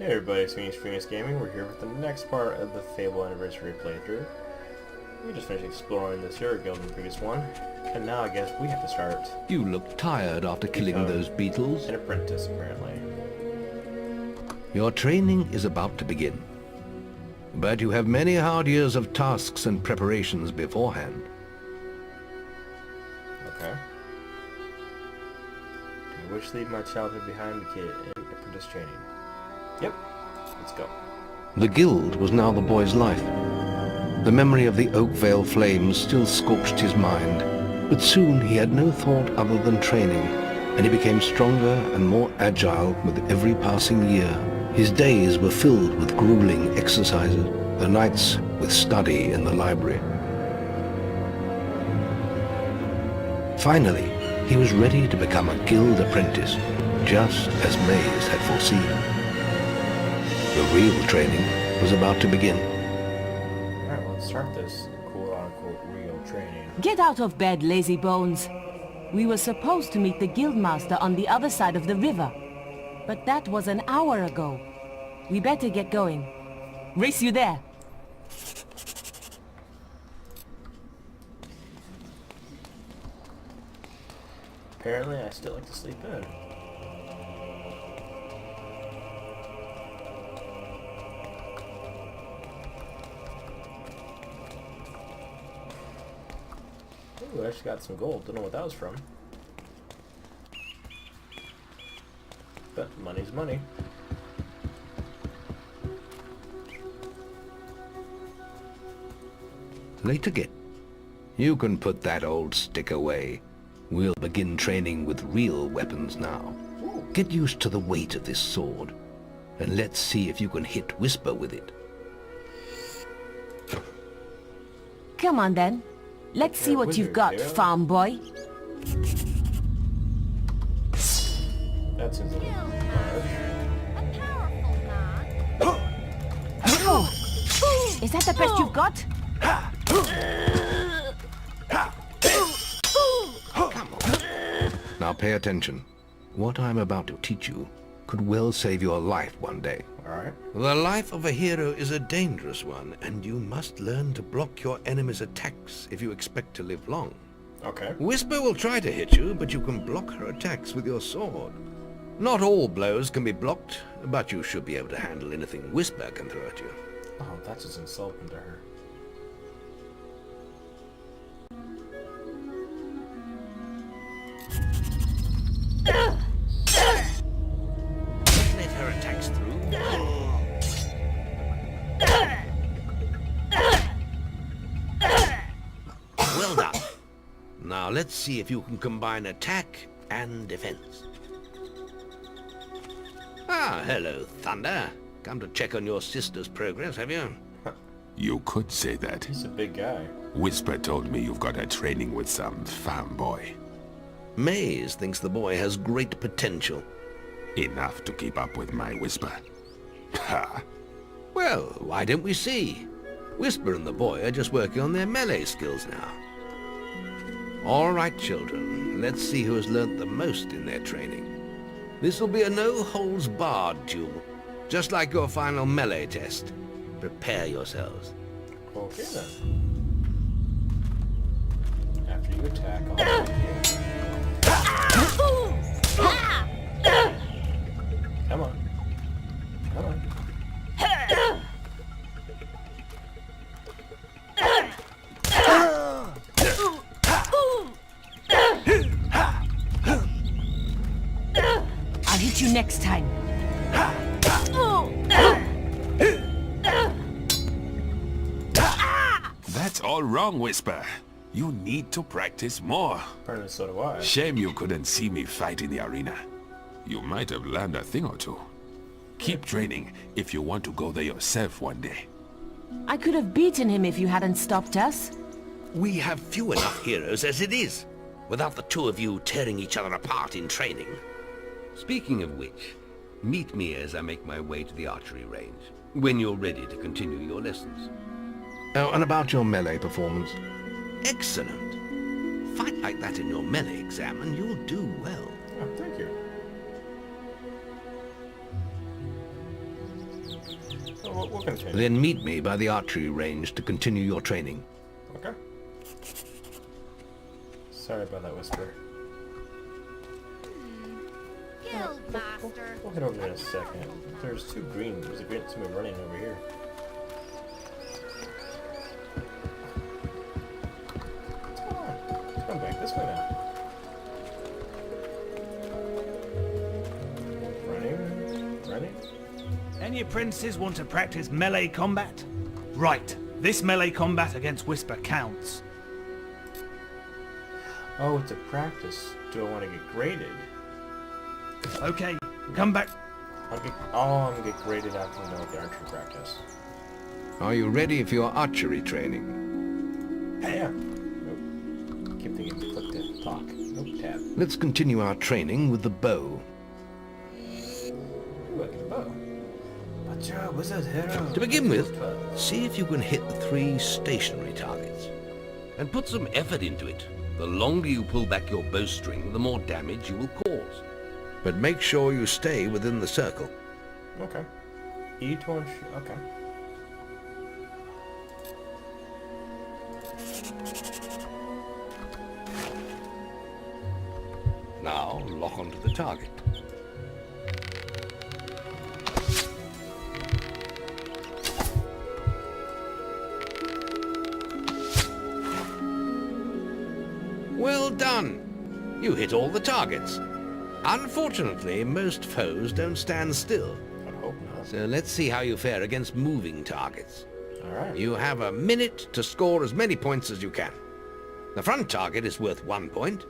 Hey everybody, it's Phoenix Gaming. We're here with the next part of the Fable Anniversary playthrough. We just finished exploring this hero guild in the previous one, and now I guess we have to start. You look tired after killing those beetles. An apprentice, apparently. Your training is about to begin. But you have many hard years of tasks and preparations beforehand. Okay. I wish to leave my childhood behind the kid in apprentice training. Yep, let's go. The guild was now the boy's life. The memory of the Oakvale flames still scorched his mind, but soon he had no thought other than training, and he became stronger and more agile with every passing year. His days were filled with grueling exercises, the nights with study in the library. Finally, he was ready to become a guild apprentice, just as Maze had foreseen. The real training was about to begin. Alright, well, let's start this quote-unquote real training. Get out of bed, lazy bones. We were supposed to meet the guildmaster on the other side of the river. But that was an hour ago. We better get going. Race you there. Apparently, I still like to sleep in. Ooh, I actually got some gold. Don't know what that was from. But money's money. Late again. You can put that old stick away. We'll begin training with real weapons now. Ooh. Get used to the weight of this sword, and let's see if you can hit Whisper with it. Come on then. Let's see what you've got, farm boy. That seems a little harsh. Is that the best you've got? Now pay attention. What I'm about to teach you could well save your life one day. Alright. The life of a hero is a dangerous one, and you must learn to block your enemy's attacks if you expect to live long. Okay. Whisper will try to hit you, but you can block her attacks with your sword. Not all blows can be blocked, but you should be able to handle anything Whisper can throw at you. Oh, that's just insulting to her. Let her attacks through. Well done. Now let's see if you can combine attack and defense. Ah, hello, Thunder. Come to check on your sister's progress, have you? You could say that. He's a big guy. Whisper told me you've got her training with some farm boy. Maze thinks the boy has great potential. Enough to keep up with my Whisper. Ha! Well, why don't we see? Whisper and the boy are just working on their melee skills now. All right, children. Let's see who has learnt the most in their training. This will be a no-holds-barred duel, just like your final melee test. Prepare yourselves. Okay then. After you attack, I'll hit you. Come on. Come on. I'll hit you next time. That's all wrong, Whisper. You need to practice more. Apparently so do I. Shame you couldn't see me fight in the arena. You might have learned a thing or two. Keep training if you want to go there yourself one day. I could have beaten him if you hadn't stopped us. We have few enough heroes as it is, without the two of you tearing each other apart in training. Speaking of which, meet me as I make my way to the archery range, when you're ready to continue your lessons. Oh, and about your melee performance? Excellent. Fight like that in your melee exam and you'll do well. Oh, thank you. So we'll continue. Then meet me by the archery range to continue your training. Okay. Sorry about that whisper. Guildmaster. We'll head over there in a second. There's two green. There's a green somebody running over here. What's going on? Let's go back this way now. Running. Any apprentices want to practice melee combat? Right. This melee combat against Whisper counts. Oh, it's a practice. Do I want to get graded? Okay, come back. I'm gonna get graded after we know the archery practice. Are you ready for your archery training? Yeah. Nope. Keep thinking click to talk. Nope, tab. Let's continue our training with the bow. Ooh, I get a bow. But you're a wizard hero. To begin with, see if you can hit the 3 stationary targets. And put some effort into it. The longer you pull back your bowstring, the more damage you will cause. But make sure you stay within the circle. Okay. Each one. Okay. Now, lock onto the target. Well done! You hit all the targets. Unfortunately, most foes don't stand still. I hope not. So let's see how you fare against moving targets. Alright. You have a minute to score as many points as you can. The front target is worth 1 point,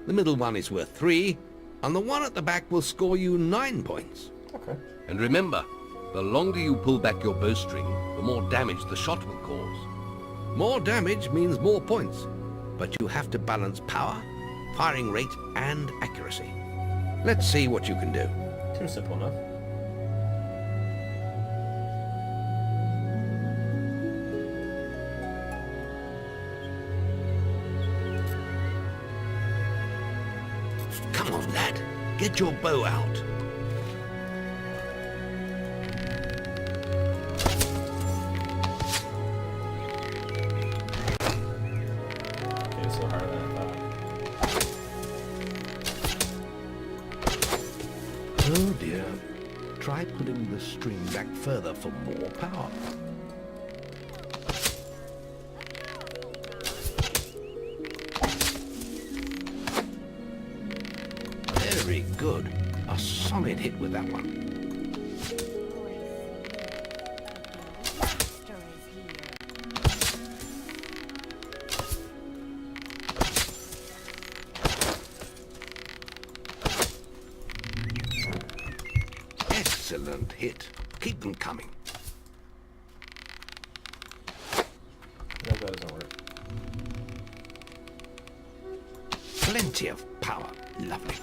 the middle one is worth 3, and the one at the back will score you 9 points. Okay. And remember, the longer you pull back your bowstring, the more damage the shot will cause. More damage means more points, but you have to balance power, firing rate, and accuracy. Let's see what you can do. Seems simple enough. Come on, lad. Get your bow out. Okay, so harder than I thought. Oh dear. Try pulling the string back further for more power. Very good. A solid hit with that one. Excellent hit. Keep them coming. No, that doesn't work. Plenty of power. Lovely.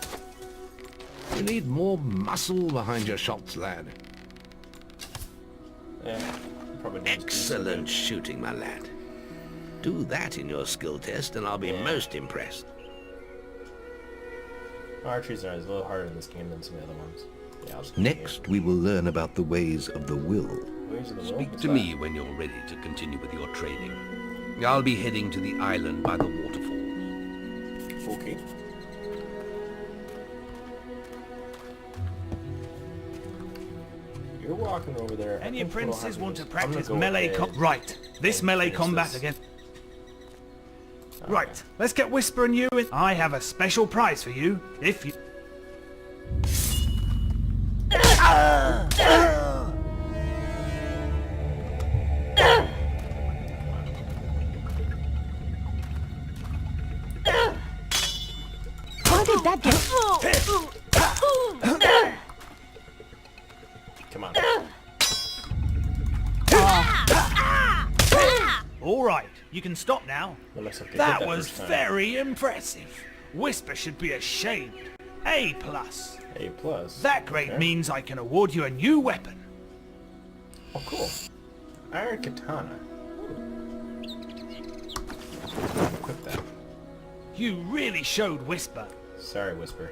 You need more muscle behind your shots, lad. Yeah, probably not. Excellent shooting, my lad. Do that in your skill test and I'll be most impressed. Archery's a little harder in this game than some of the other ones. Yeah, I'll just Next, we will learn about the ways of the will. Ways of the will? Speak What's to that? me when you're ready to continue with your training. I'll be heading to the island by the waterfall. Okay. You're walking over there. I Any think what'll apprentices happen want is to I'm gonna practice go melee ahead Right. This and melee finish combat this. against... Okay. Right. Let's get Whisper and you in. I have a special prize for you, if you... How did that get... Come on. All right. You can stop now. That looks like they did That that was first time. very impressive. Whisper should be ashamed. A+. A plus. That grade Okay. means I can award you a new weapon. Oh, cool. Iron katana. Equip that. You really showed Whisper. Sorry, Whisper.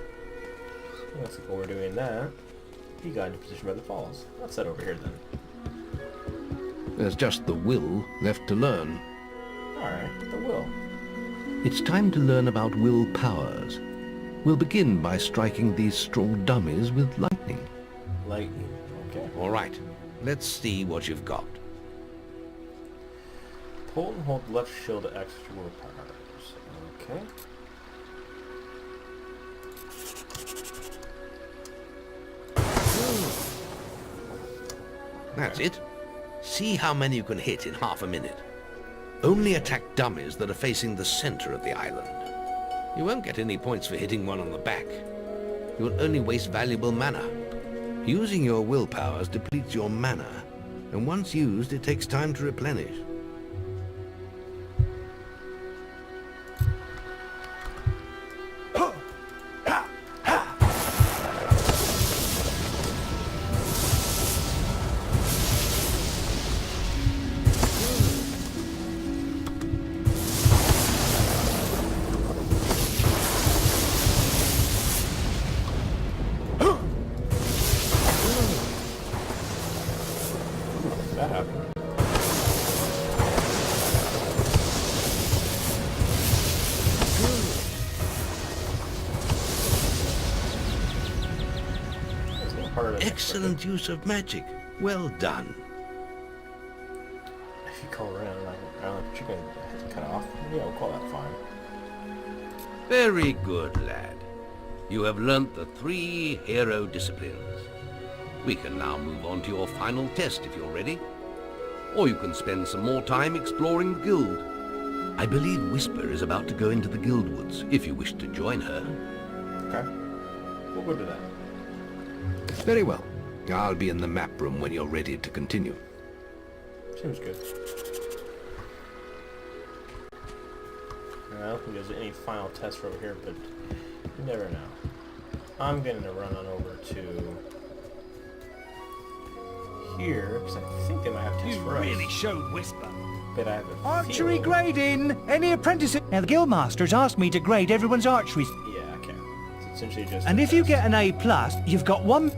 Looks like we're doing that. He got into position by the falls. Let's head over here then. There's just the will left to learn. Alright, the will. It's time to learn about will powers. We'll begin by striking these straw dummies with lightning. Lightning. Okay. All right, let's see what you've got. Pull and hold left shield to access your will powers. Okay. That's it. See how many you can hit in half a minute. Only attack dummies that are facing the center of the island. You won't get any points for hitting one on the back. You'll only waste valuable mana. Using your will powers depletes your mana, and once used, it takes time to replenish. That happened. It's a little harder than Excellent use of magic. Well done. If you call around, I don't know if chicken cut off. Yeah, we'll call that fine. Very good, lad. You have learnt the 3 hero disciplines. We can now move on to your final test if you're ready. Or you can spend some more time exploring the guild. I believe Whisper is about to go into the guild woods, if you wish to join her. Okay. We'll go to that. Very well. I'll be in the map room when you're ready to continue. Seems good. I don't think there's any final test over here, but you never know. I'm going to run on over to here, because I think they might have tests You for us. really showed Whisper. But I have a Archery feeling- grading! Any apprentices? Now the guildmasters asked me to grade everyone's archery. Yeah, okay. It's essentially just And a if you test. get an A+, you've got one...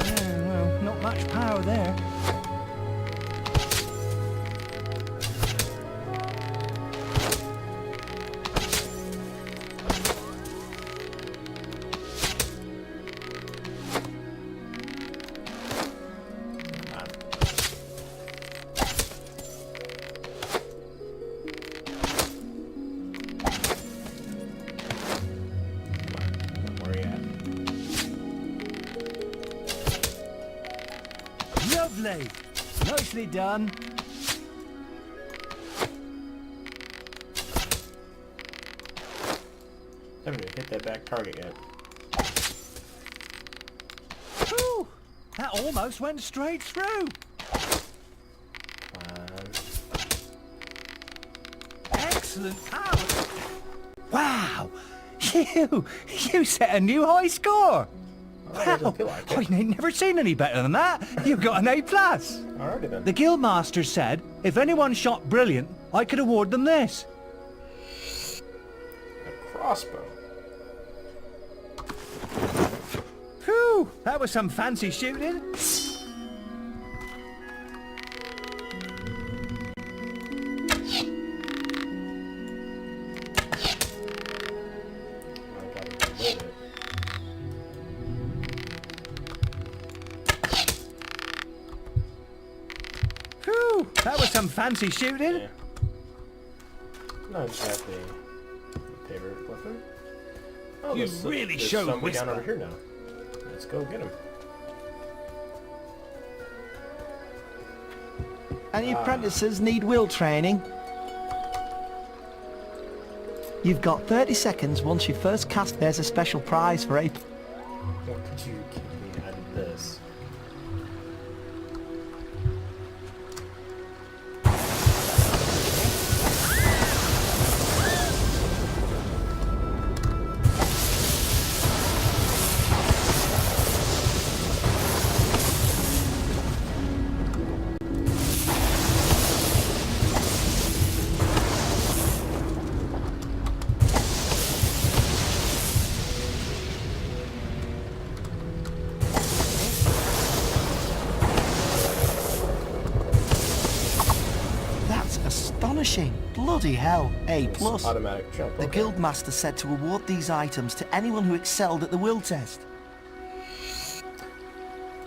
Yeah, well, not much power there. Where are you at? Lovely! Nicely done. Haven't even hit that back target yet. Whew! That almost went straight through. Excellent power. Wow! You set a new high score. Alright, doesn't feel like it. I've never seen any better than that. You got an A+. Alrighty then. The guildmaster said if anyone shot brilliant, I could award them this. A crossbow. Whew! That was some fancy shooting. I gotta reload it. Whew! That was some fancy shooting. Yeah. Not exactly my favorite weapon. Oh, You there's really there's showed somebody down Whisper. over here now. Let's go get him. Any apprentices need will training? You've got 30 seconds once you first cast. There's a special prize for A. What could you give me out of this? Smashing! Bloody hell, A+. It's automatic jump. The Okay. Guildmaster said to award these items to anyone who excelled at the will test.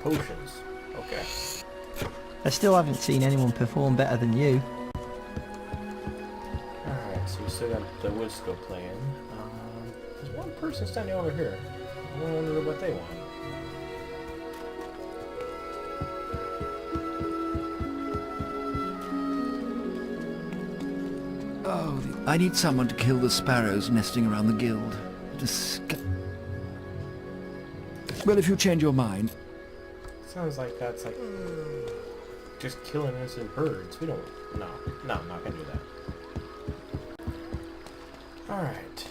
Potions. Okay. I still haven't seen anyone perform better than you. Alright, so we still got the wood skill playing. There's one person standing over here. I wonder what they want. Oh, I need someone to kill the sparrows nesting around the guild. Well, if you change your mind. Sounds like that's like just killing innocent birds. We don't. No, I'm not gonna do that. All right.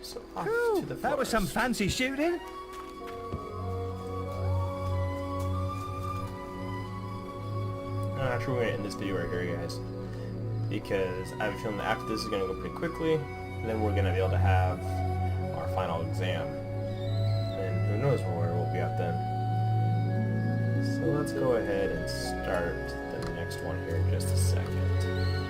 So off to the That was some forest. fancy shooting. Actually, we're gonna end this video right here, guys, because I have a feeling that after this is gonna go pretty quickly, and then we're gonna be able to have our final exam, and who knows where we'll be at then. So let's go ahead and start the next one here in just a second.